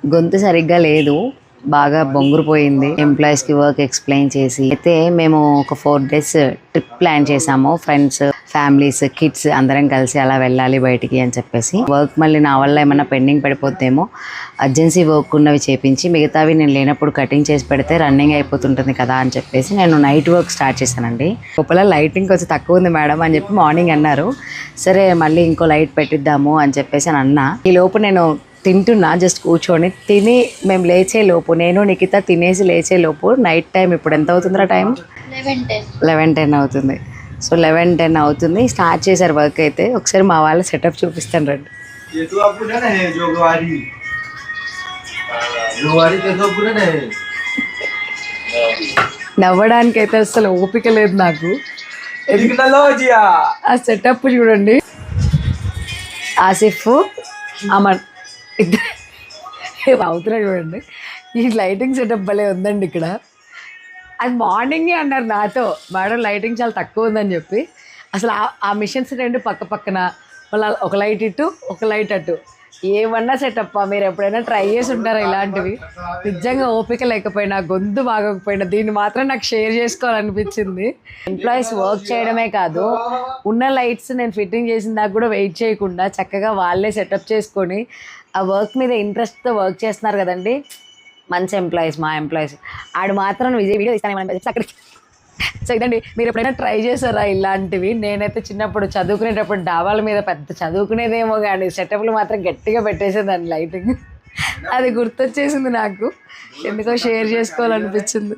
గొంతు సరిగ్గా లేదు, బాగా బొంగురుపోయింది. ఎంప్లాయీస్కి వర్క్ ఎక్స్ప్లెయిన్ చేసి అయితే మేము ఒక 4 days ట్రిప్ ప్లాన్ చేసాము. ఫ్రెండ్స్, ఫ్యామిలీస్, కిడ్స్ అందరం కలిసి అలా వెళ్ళాలి బయటికి అని చెప్పేసి. వర్క్ మళ్ళీ నా వల్ల ఏమన్నా పెండింగ్ పడిపోతేమో అర్జెన్సీ వర్క్ ఉన్నవి చేపించి మిగతావి నేను లేనప్పుడు కటింగ్ చేసి పెడితే రన్నింగ్ అయిపోతుంటుంది కదా అని చెప్పేసి నేను నైట్ వర్క్ స్టార్ట్ చేశానండి. లోపల లైటింగ్ కొంచెం తక్కువ ఉంది మేడం అని చెప్పి మార్నింగ్ అన్నారు. సరే మళ్ళీ ఇంకో లైట్ పెట్టిద్దాము అని చెప్పేసి అని అన్నా. ఈ లోపు నేను తింటున్నా, జస్ట్ కూర్చొని తిని మేము లేచే లోపు, నేను నిఖిత తినేసి లేచే లోపు నైట్ టైం ఇప్పుడు ఎంత అవుతుందిరా టైం? 11:10 అవుతుంది. సో 11:10 అవుతుంది. స్టార్ట్ చేశారు వర్క్ అయితే. ఒకసారి మా వాళ్ళ సెటప్ చూపిస్తాను రండి. నవ్వడానికి అయితే అసలు ఓపిక లేదు నాకు. ఆ సెటప్ చూడండి. ఆసిఫ్, అమన్ ఇద్దరు అవుతున్నాయి చూడండి. ఈ లైటింగ్ సెటప్ భలే ఉందండి ఇక్కడ. అది మార్నింగే అన్నారు నాతో, మేడం లైటింగ్ చాలా తక్కువ ఉందని చెప్పి. అసలు ఆ మిషన్స్ రెండు పక్క పక్కన, మళ్ళీ ఒక లైట్ ఇటు ఒక లైట్ అటు, ఏమన్నా సెటప్. మీరు ఎప్పుడైనా ట్రై చేసి ఉంటారా ఇలాంటివి? నిజంగా ఓపిక లేకపోయినా, గొంతు బాగోకపోయినా దీన్ని మాత్రం నాకు షేర్ చేసుకోవాలనిపించింది. ఎంప్లాయీస్ వర్క్ చేయడమే కాదు, ఉన్న లైట్స్ నేను ఫిట్టింగ్ చేసిన దాకా కూడా వెయిట్ చేయకుండా చక్కగా వాళ్ళే సెటప్ చేసుకొని ఆ వర్క్ మీద ఇంట్రెస్ట్తో వర్క్ చేస్తున్నారు కదండి. మంచి ఎంప్లాయీస్ మా ఎంప్లాయీస్. ఆడు మాత్రం వీడియో ఇస్తాను అక్కడికి. సో ఇదండి, మీరు ఎప్పుడైనా ట్రై చేశారా ఇలాంటివి? నేనైతే చిన్నప్పుడు చదువుకునేటప్పుడు డాబాల మీద పెద్ద చదువుకునేదేమో కానీ సెటప్లు మాత్రం గట్టిగా పెట్టేసేదాన్ని లైటింగ్. అది గుర్తొచ్చేసింది నాకు, ఎందుకో షేర్ చేసుకోవాలనిపించింది.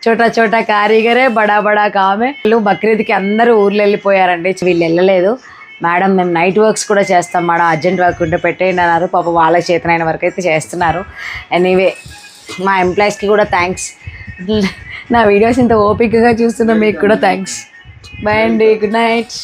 చోటా చోటా కారీగరే బడా బడా కామే. వీళ్ళు బక్రీద్కి అందరూ ఊర్లు వెళ్ళిపోయారండి, వీళ్ళు వెళ్ళలేదు. మేడం మేము నైట్ వర్క్స్ కూడా చేస్తాం మేడం, అర్జెంట్ వర్క్ ఉంటే పెట్టేయండి అన్నారు. పాప వాళ్ళకి చేతనైన వరకు అయితే చేస్తున్నారు. ఎనీవే మా ఎంప్లాయీస్కి కూడా థ్యాంక్స్. నా వీడియోస్ ఇంత ఓపికగా చూస్తున్నా మీకు కూడా థ్యాంక్స్. బాయ్ అండి, గుడ్ నైట్.